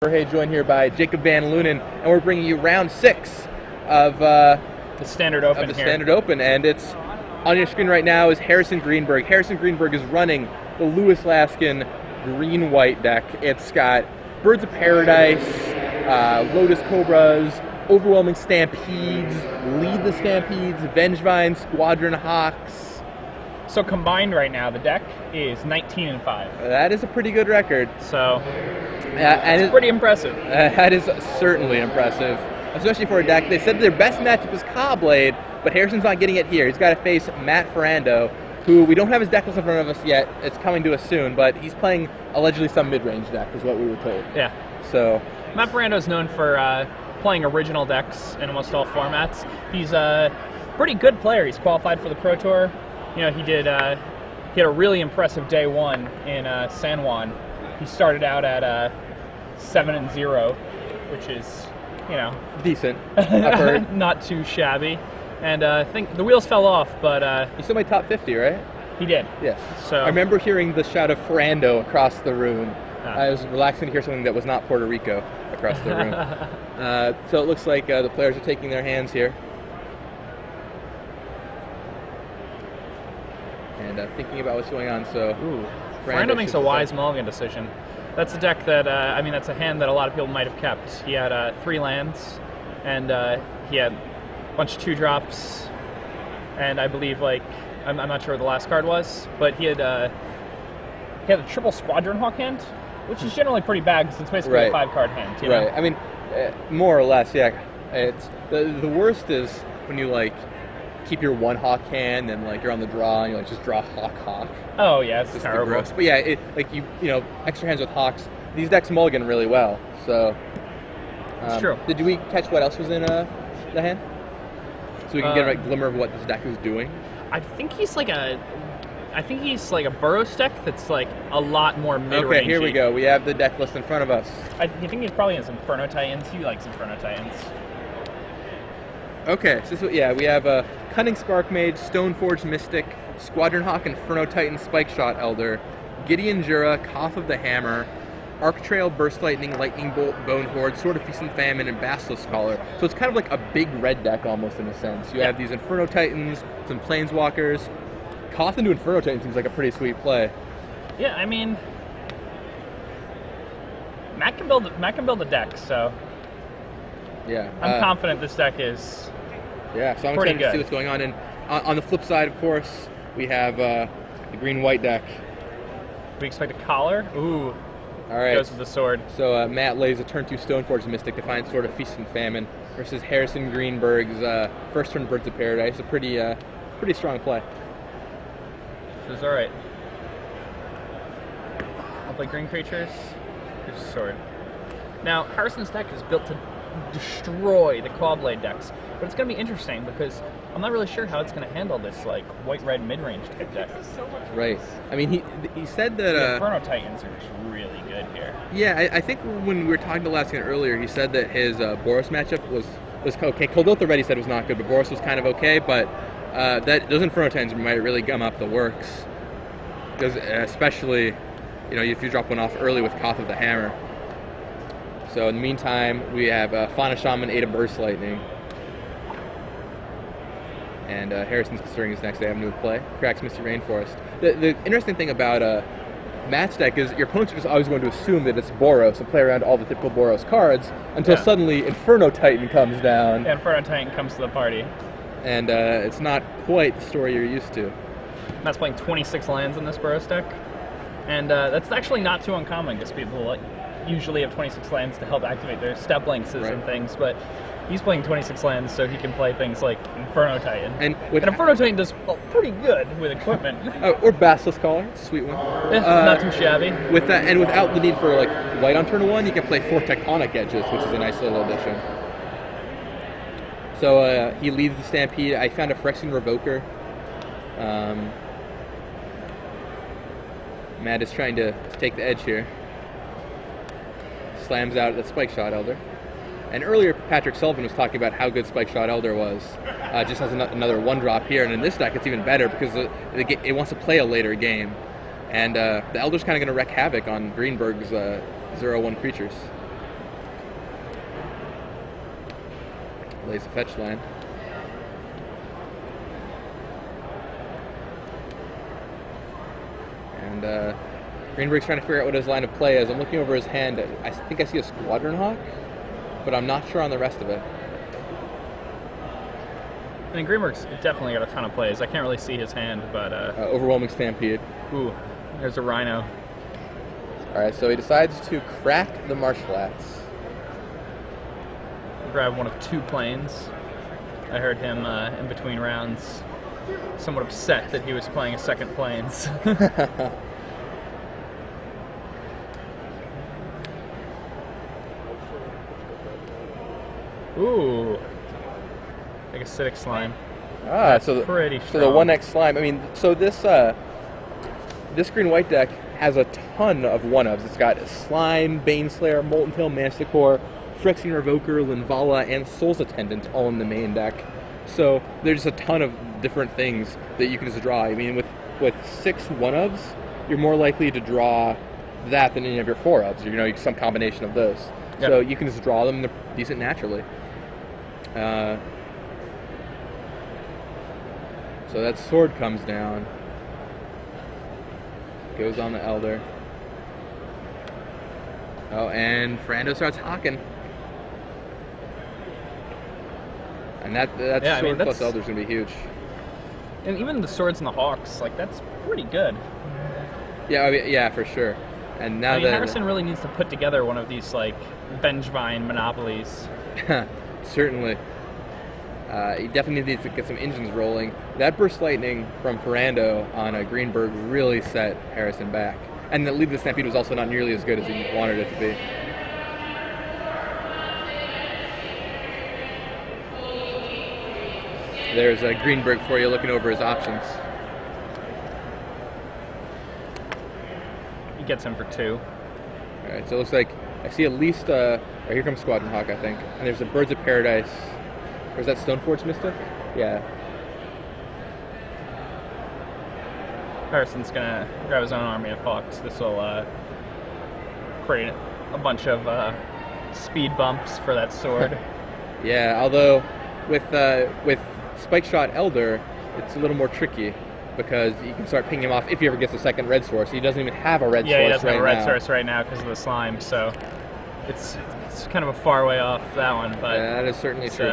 Jorge, joined here by Jacob Van Lunen, and we're bringing you round 6 of the Standard Open Standard Open, and it's on your screen right now is Harrison Greenburg. Harrison Greenburg is running the Lewis Laskin green-white deck. It's got Birds of Paradise, Lotus Cobras, Overwhelming Stampedes, Lead the Stampedes, Vengevine, Squadron Hawks. So combined right now, the deck is 19-5. That is a pretty good record. So and it's pretty impressive. That is certainly impressive, especially for a deck. They said their best matchup is Cobblade, but Harrison's not getting it here. He's got to face Matt Ferrando, who we don't have his deck list in front of us yet. It's coming to us soon, but he's playing allegedly some mid-range deck, is what we were told. Yeah. So Matt Ferrando is known for playing original decks in almost all formats. He's a pretty good player. He's qualified for the Pro Tour. You know, he had a really impressive day one in San Juan. He started out at 7-0, which is, you know, decent. I've heard. Not too shabby. And I think the wheels fell off, but He still made top 50, right? he did. Yes. So I remember hearing the shout of Ferrando across the room. I was relaxing to hear something that was not Puerto Rico across the room. So it looks like the players are taking their hands here. And thinking about what's going on, so... Ferrando makes a wise mulligan decision. That's a deck that, I mean, that's a hand that a lot of people might have kept. He had 3 lands, and he had a bunch of 2-drops, and I believe, like, I'm not sure what the last card was, but he had a triple Squadron Hawk hand, which is generally pretty bad because it's basically a 5-card hand. You know? Right. I mean, more or less, yeah. It's the worst is when you like keep your 1 hawk hand and like you're on the draw and you like just draw hawk. Oh yeah, it's just terrible. Gross. But yeah, like you know, extra hands with hawks. These decks mulligan really well. So it's true. Did we catch what else was in the hand? So we can get a glimmer of what this deck is doing. I think he's like a Burrows deck that's like a lot more mid-rangey. Okay, here we go. We have the deck list in front of us. I think he's probably in some Inferno Titans. He likes Inferno Titans. Okay, so yeah, we have a Cunning Spark Mage, Stoneforged Mystic, Squadron Hawk, Inferno Titan, Spike Shot Elder, Gideon Jura, Cough of the Hammer, Arc Trail, Burst Lightning, Lightning Bolt, Bone Horde, Sword of Feast and Famine, and Basilisk Scholar. So it's kind of like a big red deck almost in a sense. You have these Inferno Titans, some Planeswalkers. Cough into Inferno Titan seems like a pretty sweet play. Yeah, I mean, Matt can build a deck, so yeah, I'm confident this deck is. Yeah, so I'm excited to see what's going on. And on the flip side, of course, we have the green-white deck. We expect a collar. Ooh. All right. Goes with the sword. So Matt lays a turn 2 Stoneforged Mystic to find Sword of Feast and Famine versus Harrison Greenburg's first turn Birds of Paradise. A pretty strong play. This is all right. I'll play green creatures. Here's a sword. Now, Harrison's deck is built to destroy the Clawblade decks, but it's going to be interesting because I'm not really sure how it's going to handle this like white-red mid-range type deck. Right. I mean, he said that the Inferno Titans are just really good here. Yeah, I think when we were talking to Laskin earlier, he said that his Boros matchup was okay. Coldotha already said was not good, but Boros was kind of okay. But those Inferno Titans might really gum up the works, because especially, you know, if you drop one off early with Cough of the Hammer. So in the meantime, we have Fauna Shaman, Ada Burst Lightning. And Harrison's considering his next avenue of play. Cracks Misty Rainforest. The interesting thing about Matt's deck is your opponents are just always going to assume that it's Boros and play around all the typical Boros cards until suddenly Inferno Titan comes down. Yeah, Inferno Titan comes to the party. And it's not quite the story you're used to. Matt's playing 26 lands in this Boros deck. And that's actually not too uncommon because people usually have 26 lands to help activate their step links and things, but he's playing 26 lands so he can play things like Inferno Titan. And Inferno Titan does pretty good with equipment. Or Basilisk Scholar, sweet one. Not too shabby. With that, and without the need for like white on turn 1, you can play 4 Tectonic Edges, which is a nice little addition. So he leads the Stampede. I found a Phyrexian Revoker. Matt is trying to take the edge here. Slams out the Spike Shot Elder. And earlier, Patrick Sullivan was talking about how good Spike Shot Elder was. Just has another 1-drop here, and in this deck it's even better because it wants to play a later game. And the Elder's kind of going to wreak havoc on Greenburg's 0/1 creatures. Lays a fetch line. And Greenburg's trying to figure out what his line of play is. I'm looking over his hand. I think I see a Squadron Hawk, but I'm not sure on the rest of it. I mean, Greenburg's definitely got a ton of plays. I can't really see his hand, but... Overwhelming Stampede. Ooh, there's a Rhino. Alright, so he decides to crack the Marsh Flats. Grab one of 2 planes. I heard him in between rounds somewhat upset that he was playing a second planes. Ooh. Like acidic slime. That's pretty strong. So the 1X slime. I mean, so this green-white deck has a ton of 1-ofs. It's got Slime, Baneslayer, Molten Tail Manticore, Phyrexian Revoker, Linvala, and Soul's Attendant all in the main deck. So there's a ton of different things that you can just draw. I mean, with 6 1-ofs, you're more likely to draw that than any of your 4-ofs. You know, some combination of those. Yep. So you can just draw them, and they're decent naturally. So that sword comes down, goes on the Elder. Oh, and Ferrando starts hawking. And that sword plus Elder is going to be huge. And even the swords and the hawks, like, that's pretty good. Yeah, I mean, yeah, for sure. And now Harrison really needs to put together one of these, like, Vengevine monopolies. Certainly. He definitely needs to get some engines rolling. That Burst Lightning from Ferrando on a Greenburg really set Harrison back. And the lead of the Stampede was also not nearly as good as he wanted it to be. There's a Greenburg for you looking over his options. He gets him for 2. Alright, so it looks like I see at least oh, here comes Squadron Hawk, I think. And there's a Birds of Paradise. Or is that Stoneforge Mystic? Yeah. Harrison's gonna grab his own army of hawks. This will create a bunch of speed bumps for that sword. Yeah, although with Spike Shot Elder, it's a little more tricky because you can start pinging him off if he ever gets a second red source. He doesn't even have a red source right now. Yeah, he doesn't have a red source right now because of the slime, so it's kind of a far way off that one. But yeah, that is certainly true.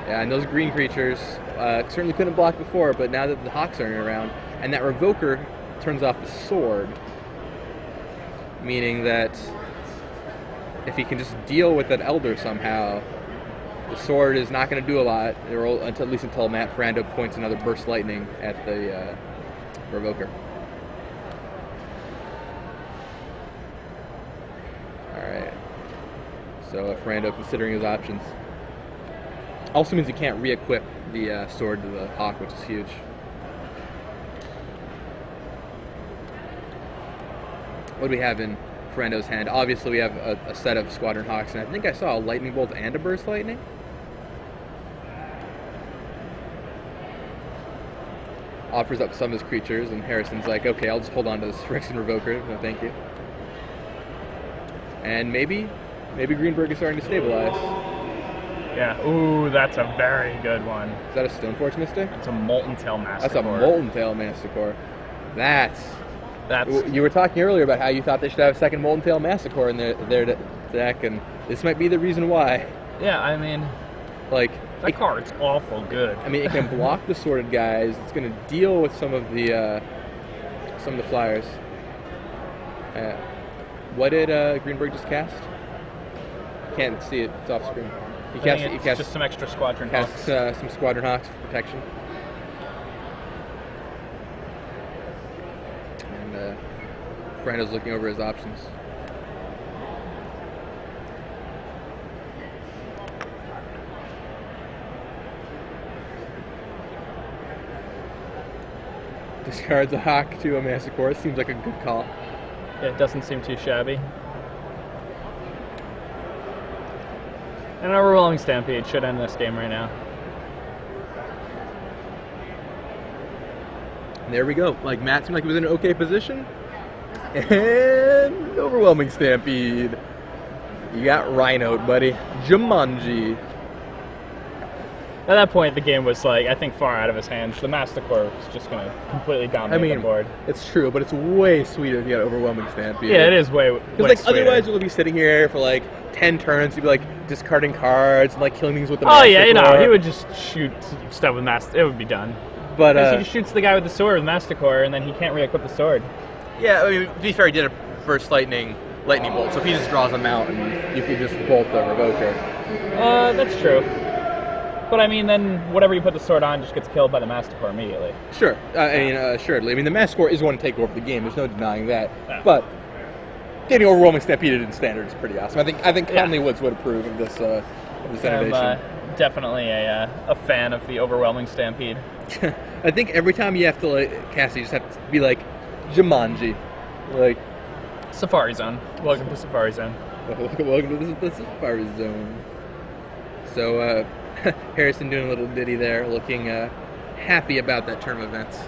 Yeah, and those green creatures certainly couldn't block before, but now that the Hawks aren't around, and that Revoker turns off the sword, meaning that if he can just deal with that Elder somehow, the sword is not going to do a lot, at least until Matt Ferrando points another Burst Lightning at the Revoker. Alright, so Ferrando considering his options. Also means he can't re-equip the sword to the Hawk, which is huge. What do we have in Ferrando's hand? Obviously we have a set of Squadron Hawks, and I think I saw a Lightning Bolt and a Burst Lightning. Offers up some of his creatures, and Harrison's like, okay, I'll just hold on to this Phyrexian Revoker. No, thank you. And maybe Greenburg is starting to stabilize. Yeah, ooh, that's a very good one. Is that a Stoneforge Mystic? It's a Molten Tail Manticore. That's a Molten Tail Manticore. That's... You were talking earlier about how you thought they should have a second Molten Tail Manticore in their deck, and this might be the reason why. Yeah, I mean... Like... That card's awful good. I mean, it can block the sorted guys. It's going to deal with some of the flyers. What did Greenburg just cast? Can't see it. It's off screen. He cast just some extra Squadron Hawks. Some Squadron Hawks for protection. And Ferrando's looking over his options. Discards a Hawk to a Manticore. Seems like a good call. Yeah, it doesn't seem too shabby. An overwhelming Stampede should end this game right now. And there we go. Like, Matt seemed like he was in an okay position. And overwhelming Stampede. You got Rhino, buddy. Jumanji. At that point, the game was, like, I think, far out of his hands. The Masticore was just going to completely dominate the board. It's true, but it's way sweeter if you got overwhelming Stampede. Yeah, it is way Because, sweeter. otherwise you'll be sitting here for, 10 turns. You'd be, discarding cards and, killing things with the Oh, Masticore. yeah, he would just shoot stuff with Masticore. It would be done. But, he just shoots the guy with the sword with Masticore, and then he can't re-equip the sword. Yeah, I mean, to be fair, he did a Burst Lightning bolt, so if he just draws a mountain, you could just bolt the Revoker. That's true. But I mean, then whatever you put the sword on just gets killed by the Masticore immediately. Sure, assuredly. I mean, the Masticore is going to take over the game. There's no denying that. Yeah. But getting overwhelming stampeded in standard is pretty awesome. I think Conley Woods would approve of this innovation. I'm definitely a fan of the overwhelming stampede. I think every time you have to cast, you just have to be like Jumanji, Safari Zone. Welcome to Safari Zone. Welcome to the Safari Zone. So. Harrison doing a little ditty there, looking happy about that term of events.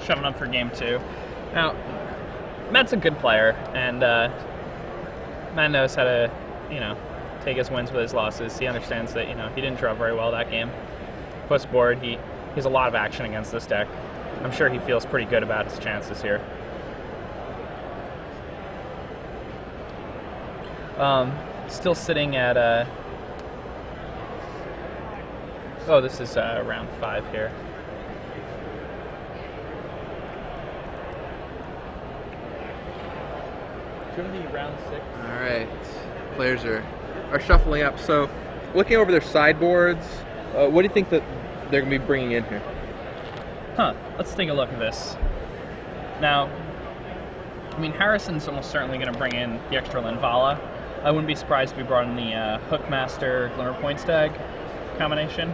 Shutting up for game 2. Now, Matt's a good player, and Matt knows how to, take his wins with his losses. He understands that, he didn't draw very well that game. Post board, he has a lot of action against this deck. I'm sure he feels pretty good about his chances here. Still sitting at this is round 5 here. Should be round 6. All right, players are shuffling up. So, looking over their sideboards, what do you think that they're going to be bringing in here? Let's take a look at this. Now, I mean, Harrison's almost certainly going to bring in the extra Linvala. I wouldn't be surprised if we brought in the Hookmaster Glimmer Point Stag combination.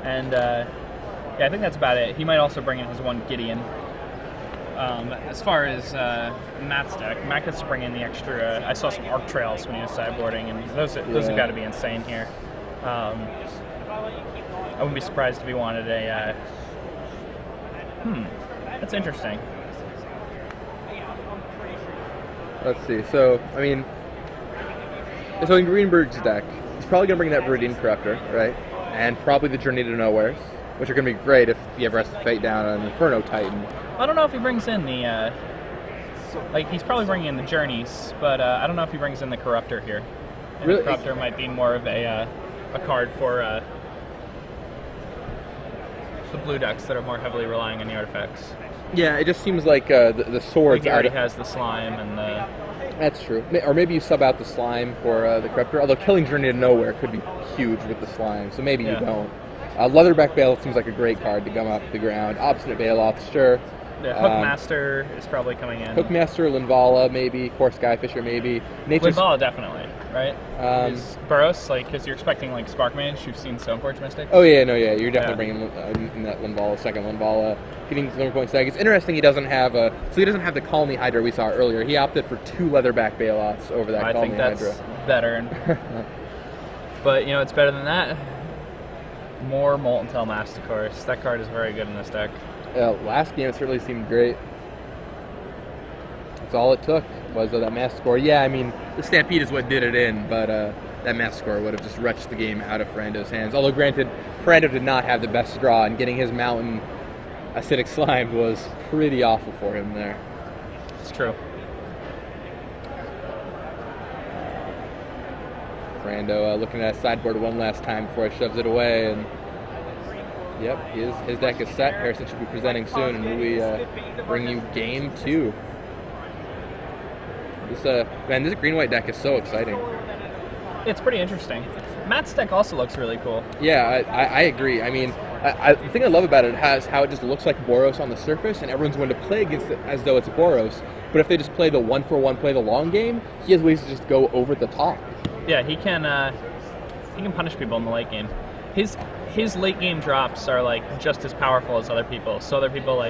And, I think that's about it. He might also bring in his one Gideon. As far as Matt's deck, Matt gets to bring in the extra... I saw some Arc Trails when he was sideboarding, and those have got to be insane here. I wouldn't be surprised if he wanted a... that's interesting. Let's see. So, I mean... So in Greenburg's deck, he's probably going to bring that Viridian Corruptor, right? And probably the Journey to Nowheres, which are going to be great if he ever has to fight down an Inferno Titan. I don't know if he brings in the... he's probably bringing in the Journeys, but I don't know if he brings in the Corruptor here. And really? The Corruptor might be more of a card for... the blue decks that are more heavily relying on the artifacts. Yeah, it just seems like the swords. He already has the slime and the... That's true. Or maybe you sub out the slime for the Corruptor. Although killing Journey to Nowhere could be huge with the slime, so maybe you don't. Leatherback Bailoff seems like a great card to come up the ground. Obstinate Bailoff, sure. Yeah, Hookmaster is probably coming in. Hookmaster, Linvala, maybe. Core Skyfisher, maybe. Linvala, definitely, right? Is Burrows, because you're expecting, Spark Mage, you've seen Stoneforge Mystics. Oh, yeah, you're definitely bringing in that Linvala, second Linvala. Getting Glimmer Point Stag. It's interesting he doesn't have the Colony Hydra we saw earlier. He opted for 2 Leatherback Bailoffs over that Colony Hydra. I think that's better. But, it's better than that. More Molten Tail Masticores. That card is very good in this deck. Last game it certainly seemed great. That's all it took was that Masticore. Yeah, I mean, the Stampede is what did it in, but that Masticore would have just wrenched the game out of Ferrando's hands. Although, granted, Ferrando did not have the best draw, and getting his Mountain Acidic Slime was pretty awful for him there. It's true. Ferrando looking at his sideboard one last time before he shoves it away, and yep, his deck is set. Harrison should be presenting soon, and we bring you game 2. This green-white deck is so exciting. It's pretty interesting. Matt's deck also looks really cool. Yeah, I agree. I mean, the thing I love about it has how it just looks like Boros on the surface, and everyone's going to play against it as though it's Boros. But if they just play the 1-for-1, play the long game, he has ways to just go over the top. Yeah, he can punish people in the late game. His late game drops are just as powerful as other people. So other people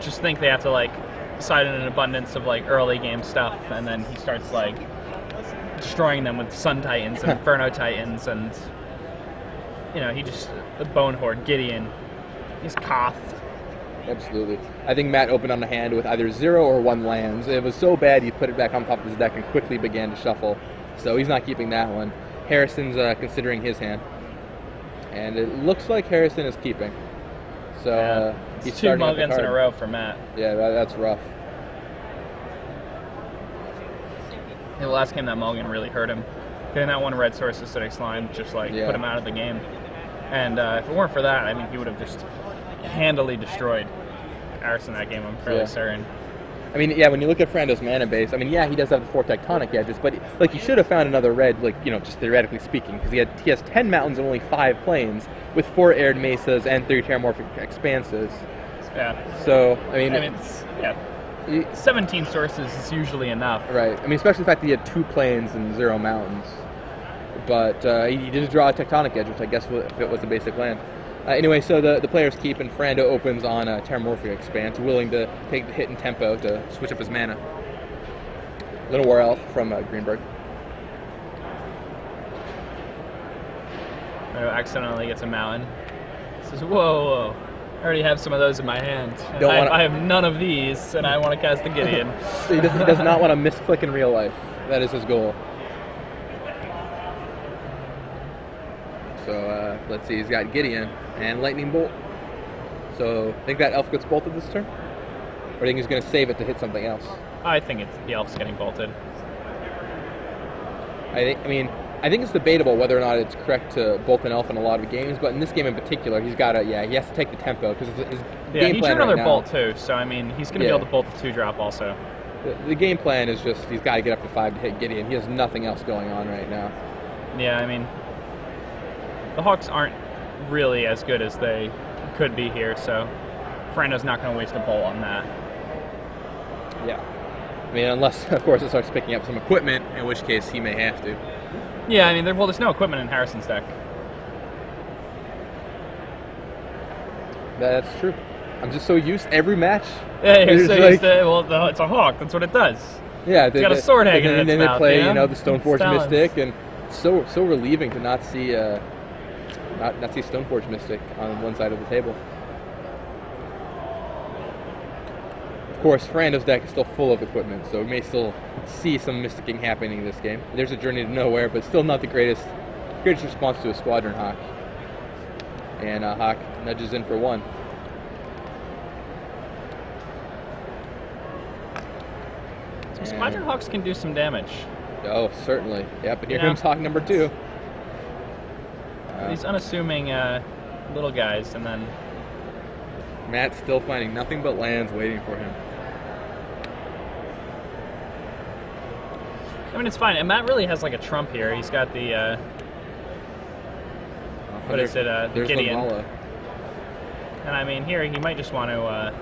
just think they have to side in an abundance of early game stuff, and then he starts destroying them with Sun Titans and Inferno Titans, and you know, he just, the bone horde, Gideon, he's Koth. Absolutely. I think Matt opened on the hand with either 0 or 1 lands. It was so bad he put it back on top of his deck and quickly began to shuffle. So he's not keeping that one. Harrison's considering his hand. And it looks like Harrison is keeping. So he's 2 mulligans in a row for Matt. Yeah, that's rough. The last game that mulligan really hurt him. Getting that one red source acidic slime just like put him out of the game. And if it weren't for that, I mean, he would have just handily destroyed Harrison that game, I'm fairly certain. I mean, yeah, when you look at Ferrando's mana base, I mean, yeah, he does have the 4 tectonic edges, but like he should have found another red, like, you know, just theoretically speaking, because he has 10 mountains and only 5 plains with 4 arid mesas and 3 terramorphic expanses. Yeah. So I mean it's 17 sources is usually enough. Right. I mean, especially the fact that he had 2 plains and 0 mountains. But he did draw a tectonic edge, which I guess if it was a basic land. Anyway, so the players keep, and Ferrando opens on a Terramorphic Expanse, willing to take the hit in tempo to switch up his mana. Little War Elf from Greenburg. Accidentally gets a mountain. Says, whoa, whoa. I already have some of those in my hand. I have none of these, and I want to cast the Gideon. He does not want to misclick in real life. That is his goal. So let's see, he's got Gideon and Lightning Bolt. So think that elf gets bolted this turn? Or do you think he's going to save it to hit something else? I think the elf's getting bolted. I think it's debatable whether or not it's correct to bolt an elf in a lot of games, but in this game in particular, he has to take the tempo because his game plan he drew another right now, bolt too, so I mean, he's going to be able to bolt the 2-drop also. The game plan is just he's got to get up to 5 to hit Gideon. He has nothing else going on right now. Yeah, I mean, the Hawks aren't really as good as they could be here, so Ferrando's not going to waste a bolt on that. Yeah. I mean, unless, of course, it starts picking up some equipment, in which case he may have to. Yeah, I mean, there's no equipment in Harrison's deck. That's true. I'm just so used to every match. Yeah, it's a Hawk. That's what it does. Yeah, it's got a sword hanging in its mouth. And then they play, you know, the Stoneforge Mystic, and it's so relieving to not see not see Stoneforge Mystic on one side of the table. Of course, Ferrando's deck is still full of equipment, so we may still see some mysticking happening in this game. There's a Journey to Nowhere, but still not the greatest response to a Squadron Hawk. And Hawk nudges in for 1. So Squadron Hawks can do some damage. Oh, certainly. Yep, and here comes Hawk number 2. These unassuming little guys, and then Matt's still finding nothing but lands waiting for him. I mean, it's fine. And Matt really has like a trump here. He's got the what is it? The Gideon. Lavala. And I mean, here he might just want to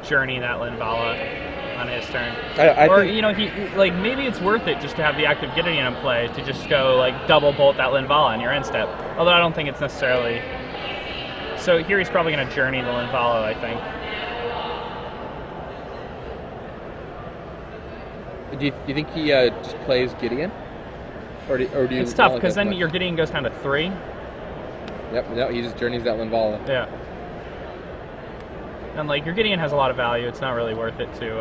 journey that Linvala on his turn. I or think, he like maybe it's worth it just to have the active Gideon in play to just go like double bolt that Linvala on your end step. Although I don't think it's necessarily. So here he's probably going to journey the Linvala, I think. Do you think he just plays Gideon? Or do you it's tough, because then your Gideon goes down to 3. Yep, no, he just journeys that Linvala. Yeah. And, like, your Gideon has a lot of value. It's not really worth it to...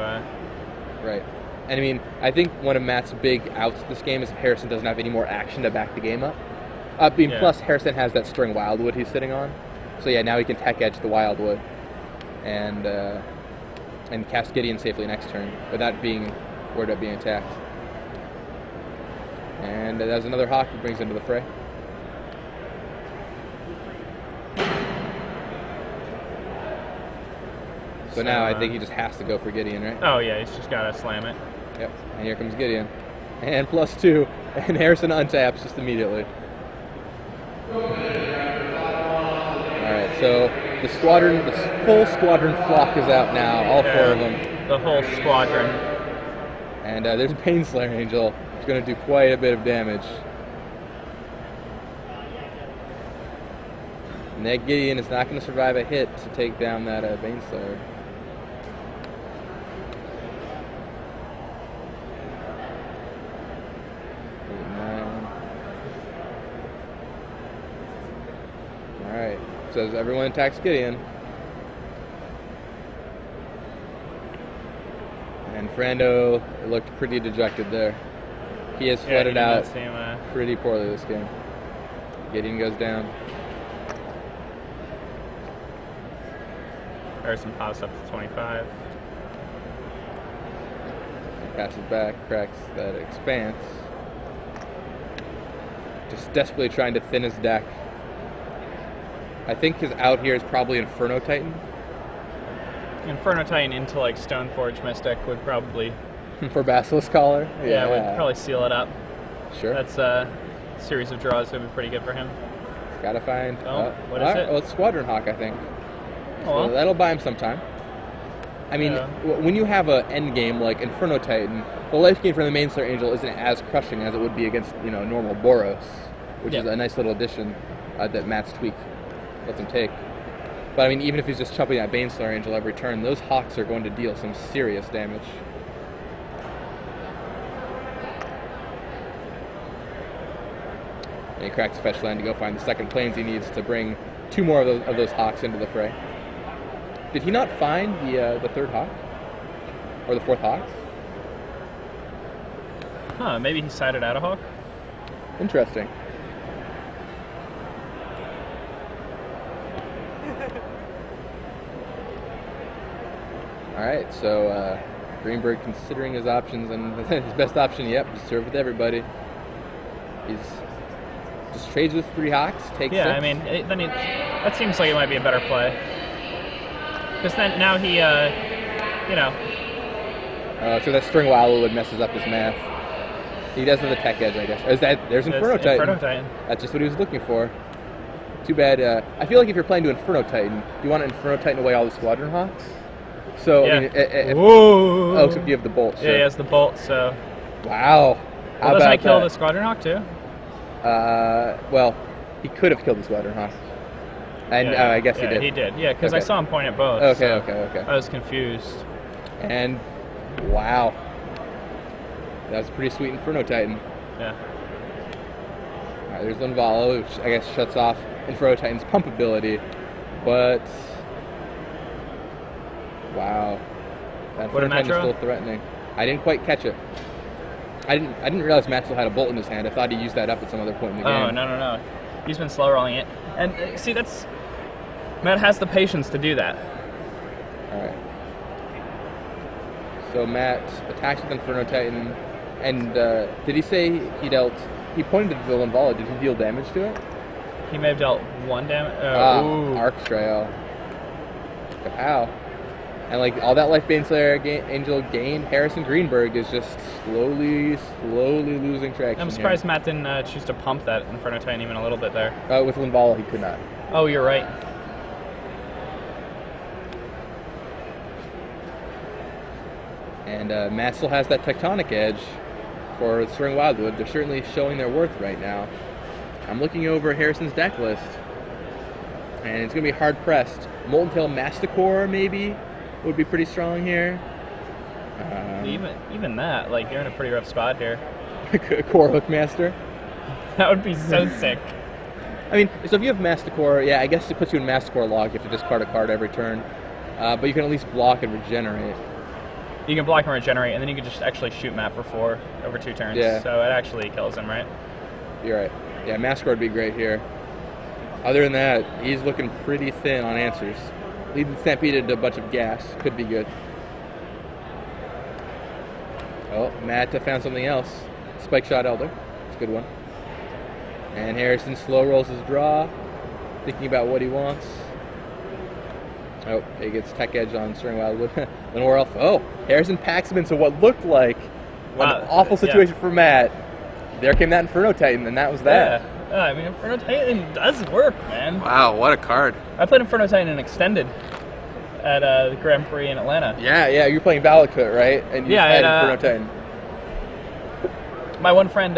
Right. And, I mean, I think one of Matt's big outs this game is if Harrison doesn't have any more action to back the game up. Plus, Harrison has that String Wildwood he's sitting on. So, yeah, now he can tech edge the Wildwood and cast Gideon safely next turn without being worried about being attacked. And there's another Hawk that brings into the fray. So now I think he just has to go for Gideon, right? Oh yeah, he's just gotta slam it. Yep, and here comes Gideon. And +2, and Harrison untaps just immediately. Alright, so the full squadron flock is out now, all 4 of them. The whole squadron. And there's a Baneslayer Angel. It's going to do quite a bit of damage. And that Gideon is not going to survive a hit to take down that Baneslayer. as everyone attacks Gideon. And Ferrando looked pretty dejected there. He has flooded out pretty poorly this game. Gideon goes down. Harrison pops up to 25. Passes back, cracks that expanse. Just desperately trying to thin his deck. I think his out here is probably Inferno Titan. Inferno Titan into like Stoneforge Mystic would probably... For Basilisk Collar? Yeah, would probably seal it up. Sure. That's a series of draws that would be pretty good for him. Gotta find... what is it? Oh, it's Squadron Hawk, I think. Oh, so that'll buy him some time. I mean, when you have an end game like Inferno Titan, the life gain from the main Slayer Angel isn't as crushing as it would be against, normal Boros, which is a nice little addition that Matt's tweak lets him take. But I mean, even if he's just chumping that Baneslayer Angel every turn, those Hawks are going to deal some serious damage. And he cracks fetch land to go find the second planes he needs to bring 2 more of those Hawks into the fray. Did he not find the third Hawk? Or the fourth Hawk? Huh, maybe he sided out a Hawk? Interesting. Alright, so Greenburg considering his options, and his best option, yep, just serve with everybody. He's just trades with 3 Hawks, takes 6. I mean, that seems like it might be a better play. Because then now he, so that String Wildwood messes up his math. He does have the tech edge, I guess. Or is that, there's Inferno Titan. Inferno Titan. That's just what he was looking for. Too bad. I feel like if you're playing to Inferno Titan, you want to Inferno Titan away all the Squadron Hawks. So, yeah. I mean, whoa! Oh, except you have the bolt. Sure. Yeah, he has the bolt, so... Wow. How doesn't about he kill that? the Squadron Hawk, too? Well, he could have killed the Squadron Hawk. And I guess he did. He did. Yeah, because I saw him point at both. Okay. I was confused. And wow, that was a pretty sweet Inferno Titan. Yeah. All right, there's Linvala, which I guess shuts off Inferno Titan's pump ability, but wow, that Inferno Titan is still threatening. I didn't quite catch it. I didn't realize Matt still had a bolt in his hand. I thought he used that up at some other point in the game. Oh no. He's been slow rolling it, and see Matt has the patience to do that. All right. So Matt attacks with Inferno Titan, and did he say he pointed to the Linvala, did he deal damage to it? He may have dealt 1 damage. Arc Trail. Ow. And like all that life Baneslayer Angel gained, Harrison Greenburg is just slowly losing traction. I'm surprised Matt didn't choose to pump that Inferno Titan even a little bit there. With Linvala, he could not. Oh, you're right. And Matt still has that Tectonic Edge for String Wildwood. They're certainly showing their worth right now. I'm looking over Harrison's deck list, and it's going to be hard-pressed. Molten Tail Masticore, maybe, would be pretty strong here. Even that, like, you're in a pretty rough spot here. Core Hookmaster. That would be so sick. I mean, so if you have Masticore, yeah, I guess it puts you in Masticore log. You have to discard a card every turn. But you can at least block and regenerate. You can block and regenerate, and then you can just actually shoot Matt for 4 over 2 turns. Yeah. So it actually kills him, right? You're right. Yeah, Masticore would be great here. Other than that, he's looking pretty thin on answers. Leading Stampede into a bunch of gas. Could be good. Oh, Matt found something else. Spike Shot Elder. It's a good one. And Harrison slow rolls his draw, thinking about what he wants. Oh, he gets Tech Edge on String Wildwood. Then where else? Oh, Harrison packs him into what looked like an awful situation for Matt. There came that Inferno Titan, and that was that. Yeah. I mean, Inferno Titan does work, man. Wow, what a card. I played Inferno Titan in Extended at the Grand Prix in Atlanta. Yeah, you're playing Valakut, right? And you had Inferno Titan. My one friend,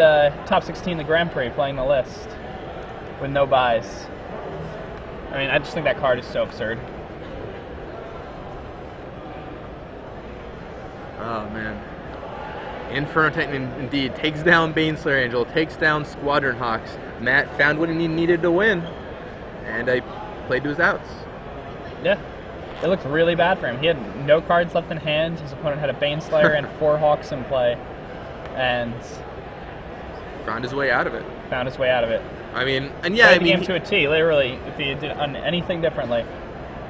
top 16 the Grand Prix, playing the list with no buys. I mean, I just think that card is so absurd. Oh, man. Inferno Titan indeed takes down Baneslayer Angel, takes down Squadron Hawks. Matt found what he needed to win. And a played to his outs. Yeah. It looked really bad for him. He had no cards left in hand. His opponent had a Baneslayer and 4 Hawks in play. And found his way out of it. I mean, the game to a T. Literally, if he did anything differently,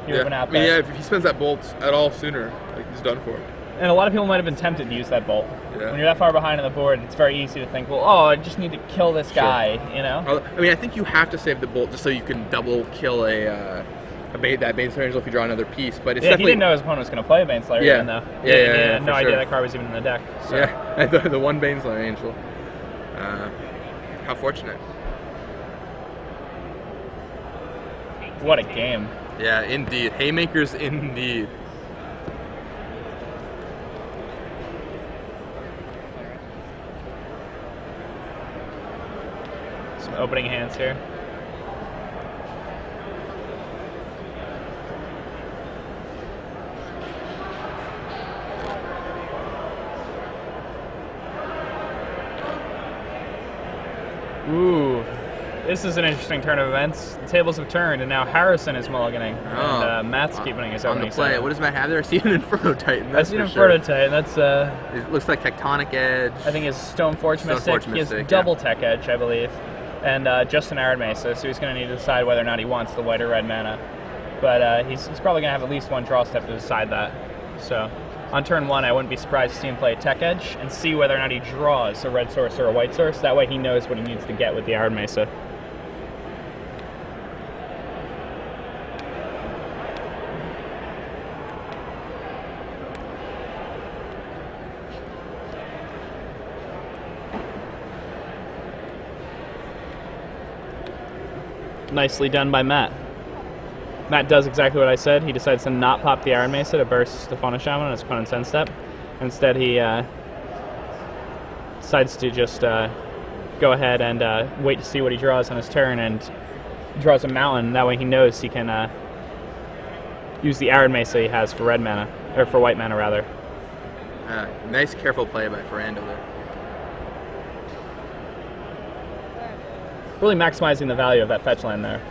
he would have been out there. I mean, yeah, if he spends that bolt at all sooner, like, he's done for. And a lot of people might have been tempted to use that bolt. Yeah. When you're that far behind on the board, it's very easy to think, well, I just need to kill this guy, you know? I mean, I think you have to save the bolt just so you can double kill that Baneslayer Angel if you draw another piece. But it's he didn't know his opponent was going to play a Baneslayer even though. He had no idea that card was even in the deck. So. Yeah, the one Baneslayer Angel. How fortunate. What a game. Yeah, indeed. Haymakers indeed. Some opening hands here. Ooh, this is an interesting turn of events. The tables have turned, and now Harrison is mulliganing, and Matt's keeping his opening play. What does Matt have there? I see an Inferno Titan. I see an Inferno Titan. That's it looks like Tectonic Edge. I think his Stoneforge Mystic. He has double Tech Edge, I believe, and just an Arid Mesa. So he's going to need to decide whether or not he wants the white or red mana. But he's probably going to have at least one draw step to decide that. So on turn 1, I wouldn't be surprised to see him play Tech Edge and see whether or not he draws a red source or a white source. That way he knows what he needs to get with the Arid Mesa. Nicely done by Matt. Matt does exactly what I said. He decides to not pop the Arid Mesa to burst the Fauna Shaman on his opponent's end step. Instead, he decides to just go ahead and wait to see what he draws on his turn, and draws a mountain. That way he knows he can use the Arid Mesa he has for red mana, or for white mana rather. Nice, careful play by Ferrando there. Really maximizing the value of that fetch land there.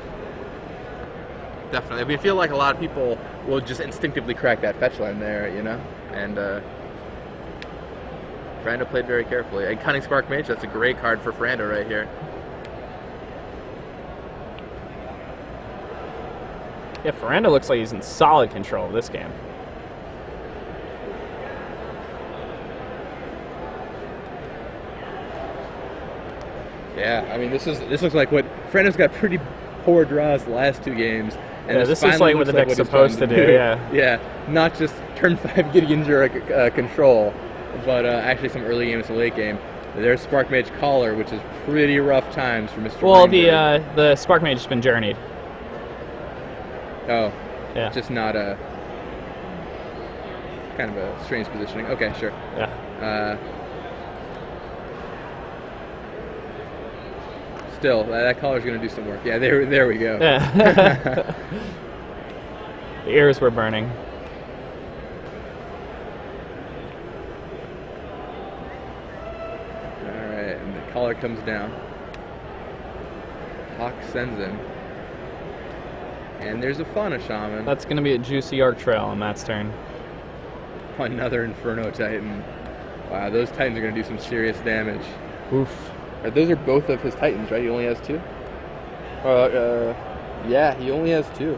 Definitely. I mean, I feel like a lot of people will just instinctively crack that fetch line there, you know? And Ferrando played very carefully. And Cunning Spark Mage, that's a great card for Ferrando right here. Yeah, Ferrando looks like he's in solid control of this game. Yeah, I mean, this looks like what Ferrando's got pretty poor draws the last 2 games. And yeah, this looks like what the deck's supposed to do, yeah. Yeah, not just turn 5 Gideon Jura control, but actually some early game and some late game. There's Spark Mage Collar, which is pretty rough times for Mr. Well, Greenburg. the Spark Mage has been journeyed. Oh, yeah. Just not a kind of a strange positioning. Okay, sure. Yeah. Still, that collar's going to do some work. Yeah, there we go. Yeah. The ears were burning. Alright, and the collar comes down. Hawk sends in. And there's a Fauna Shaman. That's going to be a juicy Arc Trail on Matt's turn. Another Inferno Titan. Wow, those Titans are going to do some serious damage. Oof. Those are both of his Titans, right? He only has 2? Yeah, he only has 2.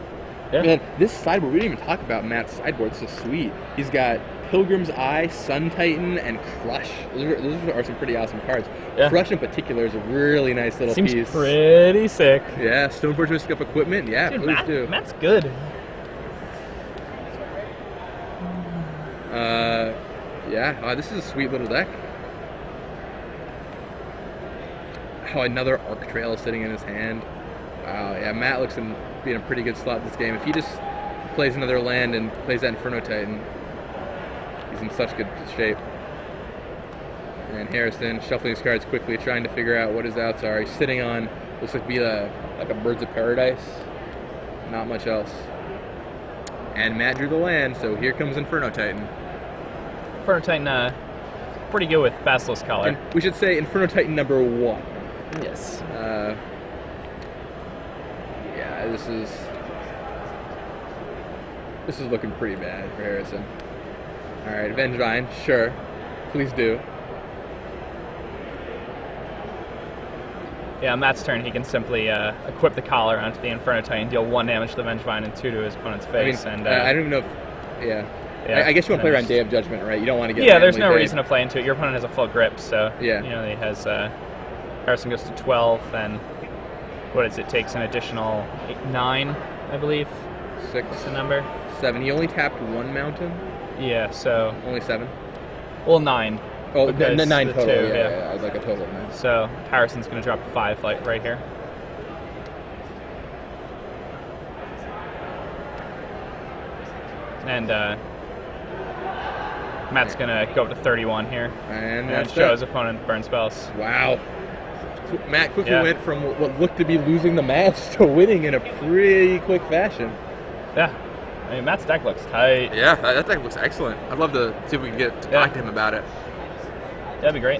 Yeah. Man, this sideboard, we didn't even talk about Matt's sideboard. It's so sweet. He's got Pilgrim's Eye, Sun Titan, and Crush. Those are some pretty awesome cards. Yeah. Crush in particular is a really nice little piece. Seems pretty sick. Yeah, Stoneforge Mystic up equipment. Yeah, dude, please do. Matt's good. Yeah, this is a sweet little deck. Oh, another Arc Trail is sitting in his hand. Wow, yeah, Matt looks to be in a pretty good slot this game. If he just plays another land and plays that Inferno Titan, he's in such good shape. And Harrison shuffling his cards quickly, trying to figure out what his outs are. He's sitting on, looks like like a Birds of Paradise. Not much else. And Matt drew the land, so here comes Inferno Titan. Inferno Titan, pretty good with Basilisk Collar. And we should say Inferno Titan number 1. Yes. Yeah, this is This is looking pretty bad for Harrison. All right, Vengevine, sure. Please do. Yeah, on Matt's turn, he can simply equip the collar onto the Inferno Titan, deal 1 damage to the Vengevine and 2 to his opponent's face. I don't even know if... Yeah. I guess you want to play around Day of Judgment, right? You don't want to get... Yeah, there's no reason to play into it. Your opponent has a full grip, so... Yeah. You know, he has... Harrison goes to 12, then... What is it? Takes an additional 9, I believe. 6. What's the number? 7. He only tapped 1 mountain? Yeah, so... Only 7? Well, 9. Oh, 9 total. 2, Yeah, like a total of 9. So Harrison's going to drop 5 right here. And Matt's going to go up to 31 here. And show his opponent burn spells. Wow. Matt quickly went from what looked to be losing the match to winning in a pretty quick fashion. Yeah. I mean, Matt's deck looks tight. Yeah, that deck looks excellent. I'd love to see if we can get to talk to him about it. That'd be great.